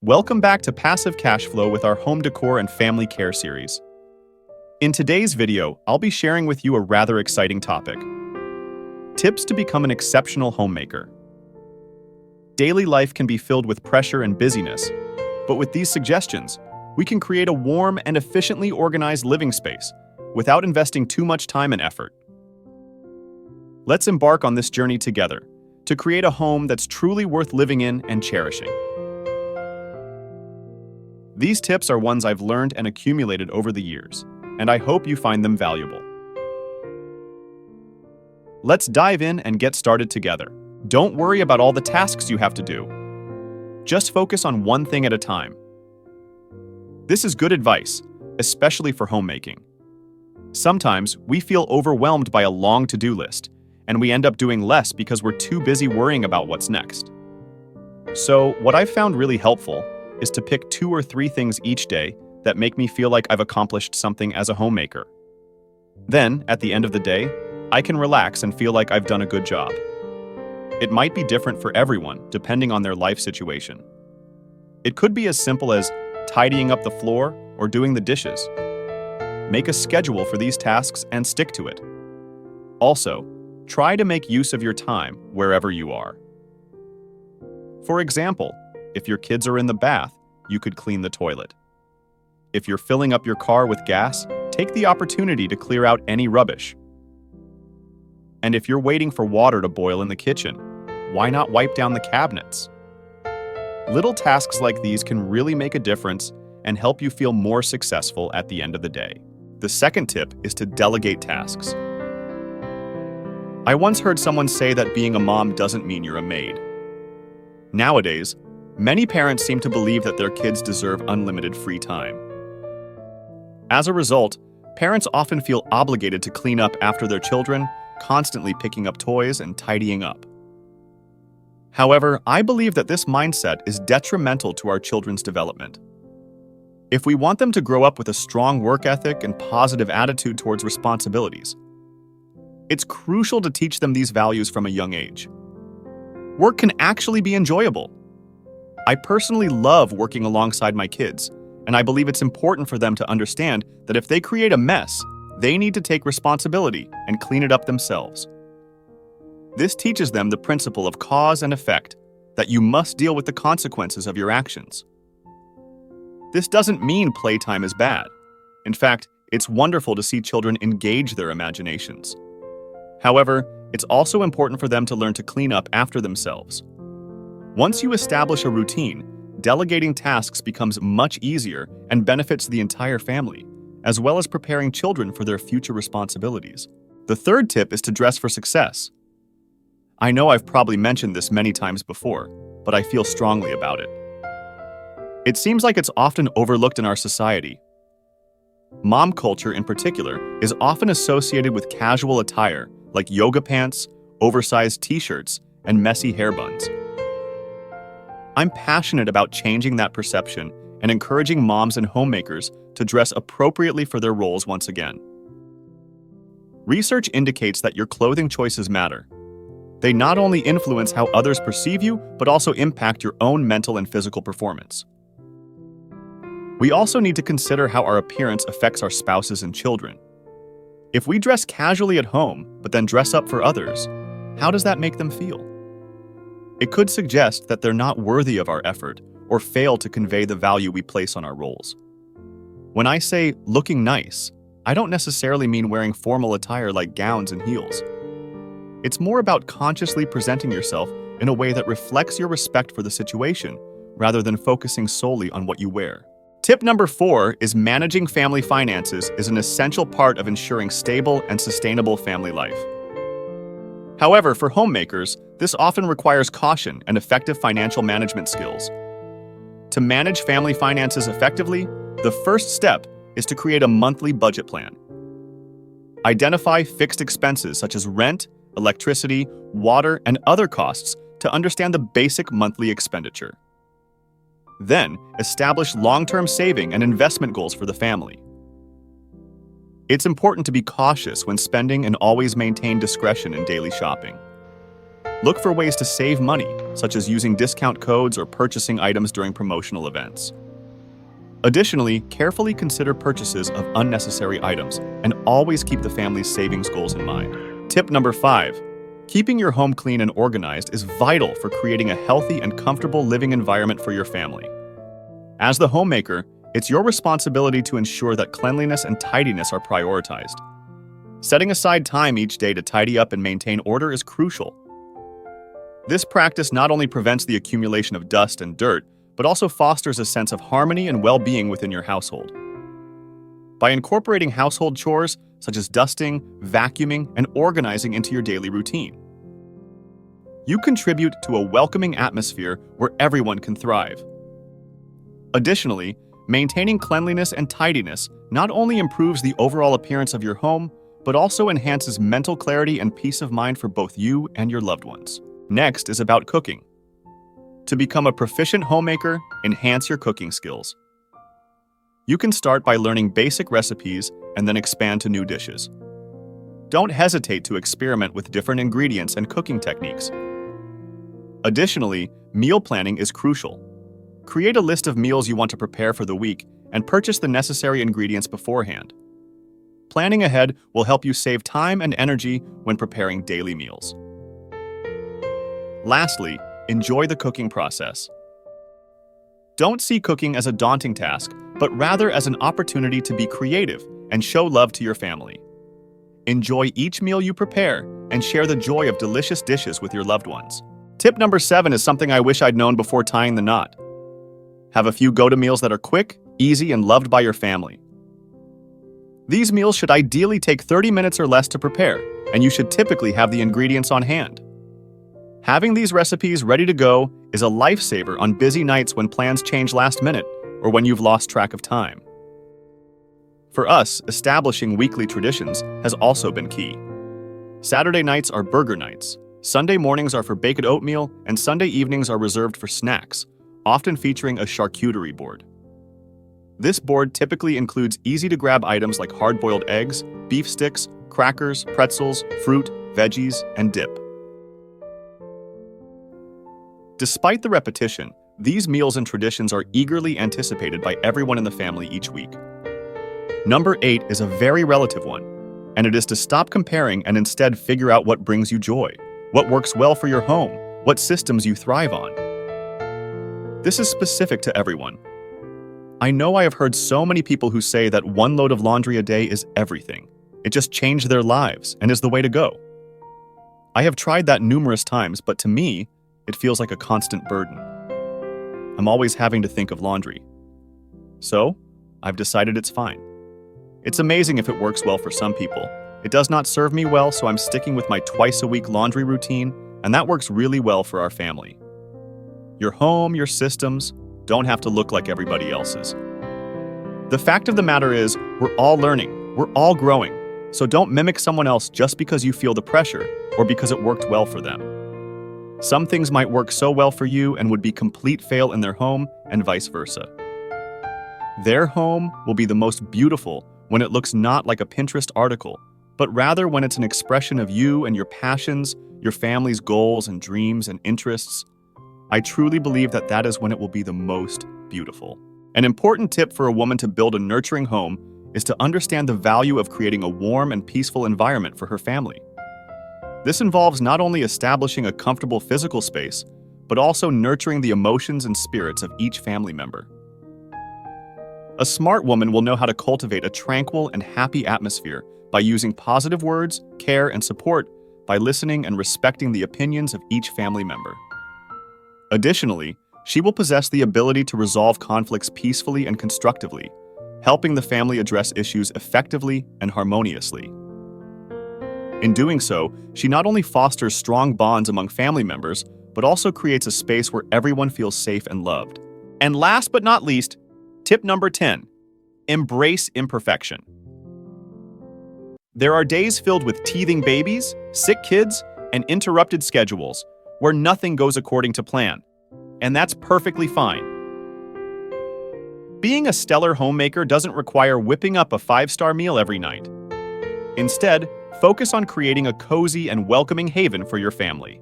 Welcome back to Passive Cash Flow with our home decor and family care series. In today's video, I'll be sharing with you a rather exciting topic: tips to become an exceptional homemaker. Daily life can be filled with pressure and busyness, but with these suggestions, we can create a warm and efficiently organized living space without investing too much time and effort. Let's embark on this journey together to create a home that's truly worth living in and cherishing. These tips are ones I've learned and accumulated over the years, and I hope you find them valuable. Let's dive in and get started together. Don't worry about all the tasks you have to do. Just focus on one thing at a time. This is good advice, especially for homemaking. Sometimes we feel overwhelmed by a long to-do list, and we end up doing less because we're too busy worrying about what's next. So, what I've found really helpful is to pick 2 or 3 things each day that make me feel like I've accomplished something as a homemaker. Then, at the end of the day, I can relax and feel like I've done a good job. It might be different for everyone, depending on their life situation. It could be as simple as tidying up the floor or doing the dishes. Make a schedule for these tasks and stick to it. Also, try to make use of your time wherever you are. For example, if your kids are in the bath, you could clean the toilet. If you're filling up your car with gas, take the opportunity to clear out any rubbish. And if you're waiting for water to boil in the kitchen, why not wipe down the cabinets? Little tasks like these can really make a difference and help you feel more successful at the end of the day. The second tip is to delegate tasks. I once heard someone say that being a mom doesn't mean you're a maid. Nowadays, many parents seem to believe that their kids deserve unlimited free time. As a result, parents often feel obligated to clean up after their children, constantly picking up toys and tidying up. However, I believe that this mindset is detrimental to our children's development. If we want them to grow up with a strong work ethic and positive attitude towards responsibilities, it's crucial to teach them these values from a young age. Work can actually be enjoyable. I personally love working alongside my kids, and I believe it's important for them to understand that if they create a mess, they need to take responsibility and clean it up themselves. This teaches them the principle of cause and effect, that you must deal with the consequences of your actions. This doesn't mean playtime is bad. In fact, it's wonderful to see children engage their imaginations. However, it's also important for them to learn to clean up after themselves. Once you establish a routine, delegating tasks becomes much easier and benefits the entire family, as well as preparing children for their future responsibilities. The third tip is to dress for success. I know I've probably mentioned this many times before, but I feel strongly about it. It seems like it's often overlooked in our society. Mom culture in particular is often associated with casual attire like yoga pants, oversized t-shirts, and messy hair buns. I'm passionate about changing that perception and encouraging moms and homemakers to dress appropriately for their roles once again. Research indicates that your clothing choices matter. They not only influence how others perceive you, but also impact your own mental and physical performance. We also need to consider how our appearance affects our spouses and children. If we dress casually at home, but then dress up for others, how does that make them feel? It could suggest that they're not worthy of our effort or fail to convey the value we place on our roles. When I say looking nice, I don't necessarily mean wearing formal attire like gowns and heels. It's more about consciously presenting yourself in a way that reflects your respect for the situation, rather than focusing solely on what you wear. Tip number 4 is managing family finances is an essential part of ensuring stable and sustainable family life. However, for homemakers, this often requires caution and effective financial management skills. To manage family finances effectively, the first step is to create a monthly budget plan. Identify fixed expenses such as rent, electricity, water, and other costs to understand the basic monthly expenditure. Then, establish long-term saving and investment goals for the family. It's important to be cautious when spending and always maintain discretion in daily shopping. Look for ways to save money, such as using discount codes or purchasing items during promotional events. Additionally, carefully consider purchases of unnecessary items and always keep the family's savings goals in mind. Tip number 5. Keeping your home clean and organized is vital for creating a healthy and comfortable living environment for your family. As the homemaker, it's your responsibility to ensure that cleanliness and tidiness are prioritized. Setting aside time each day to tidy up and maintain order is crucial. This practice not only prevents the accumulation of dust and dirt, but also fosters a sense of harmony and well-being within your household. By incorporating household chores such as dusting, vacuuming, and organizing into your daily routine, you contribute to a welcoming atmosphere where everyone can thrive. Additionally, maintaining cleanliness and tidiness not only improves the overall appearance of your home, but also enhances mental clarity and peace of mind for both you and your loved ones. Next is about cooking. To become a proficient homemaker, enhance your cooking skills. You can start by learning basic recipes and then expand to new dishes. Don't hesitate to experiment with different ingredients and cooking techniques. Additionally, meal planning is crucial. Create a list of meals you want to prepare for the week and purchase the necessary ingredients beforehand. Planning ahead will help you save time and energy when preparing daily meals. Lastly, enjoy the cooking process. Don't see cooking as a daunting task, but rather as an opportunity to be creative and show love to your family. Enjoy each meal you prepare and share the joy of delicious dishes with your loved ones. Tip number 7 is something I wish I'd known before tying the knot. Have a few go-to meals that are quick, easy, and loved by your family. These meals should ideally take 30 minutes or less to prepare, and you should typically have the ingredients on hand. Having these recipes ready to go is a lifesaver on busy nights when plans change last minute or when you've lost track of time. For us, establishing weekly traditions has also been key. Saturday nights are burger nights, Sunday mornings are for baked oatmeal, and Sunday evenings are reserved for snacks, often featuring a charcuterie board. This board typically includes easy-to-grab items like hard-boiled eggs, beef sticks, crackers, pretzels, fruit, veggies, and dip. Despite the repetition, these meals and traditions are eagerly anticipated by everyone in the family each week. Number 8 is a very relative one, and it is to stop comparing and instead figure out what brings you joy, what works well for your home, what systems you thrive on. This is specific to everyone. I know I have heard so many people who say that one load of laundry a day is everything. It just changed their lives and is the way to go. I have tried that numerous times, but to me, it feels like a constant burden. I'm always having to think of laundry. So, I've decided it's fine. It's amazing if it works well for some people. It does not serve me well, so I'm sticking with my twice-a-week laundry routine, and that works really well for our family. Your home, your systems, don't have to look like everybody else's. The fact of the matter is, we're all learning, we're all growing, so don't mimic someone else just because you feel the pressure or because it worked well for them. Some things might work so well for you and would be complete fail in their home, and vice versa. Their home will be the most beautiful when it looks not like a Pinterest article, but rather when it's an expression of you and your passions, your family's goals and dreams and interests. I truly believe that that is when it will be the most beautiful. An important tip for a woman to build a nurturing home is to understand the value of creating a warm and peaceful environment for her family. This involves not only establishing a comfortable physical space, but also nurturing the emotions and spirits of each family member. A smart woman will know how to cultivate a tranquil and happy atmosphere by using positive words, care, and support, by listening and respecting the opinions of each family member. Additionally, she will possess the ability to resolve conflicts peacefully and constructively, helping the family address issues effectively and harmoniously. In doing so, she not only fosters strong bonds among family members, but also creates a space where everyone feels safe and loved. And last but not least, tip number 10, embrace imperfection. There are days filled with teething babies, sick kids, and interrupted schedules where nothing goes according to plan, and that's perfectly fine. Being a stellar homemaker doesn't require whipping up a 5-star meal every night. Instead, focus on creating a cozy and welcoming haven for your family.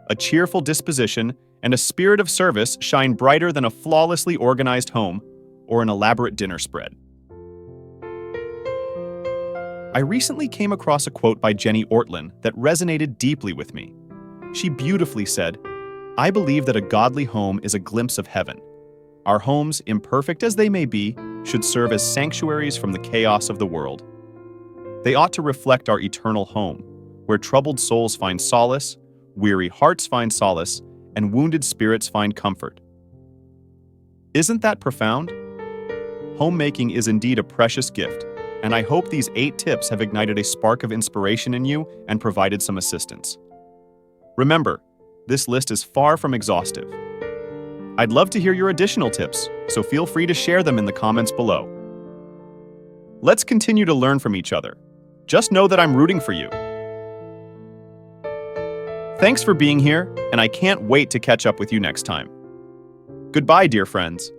a cheerful disposition, and a spirit of service shine brighter than a flawlessly organized home or an elaborate dinner spread. I recently came across a quote by Jenny Ortlund that resonated deeply with me. She beautifully said, "I believe that a godly home is a glimpse of heaven. Our homes, imperfect as they may be, should serve as sanctuaries from the chaos of the world. They ought to reflect our eternal home, where troubled souls find solace, weary hearts find solace, and wounded spirits find comfort." Isn't that profound? Homemaking is indeed a precious gift, and I hope these 8 tips have ignited a spark of inspiration in you and provided some assistance. Remember, this list is far from exhaustive. I'd love to hear your additional tips, so feel free to share them in the comments below. Let's continue to learn from each other. Just know that I'm rooting for you. Thanks for being here, and I can't wait to catch up with you next time. Goodbye, dear friends.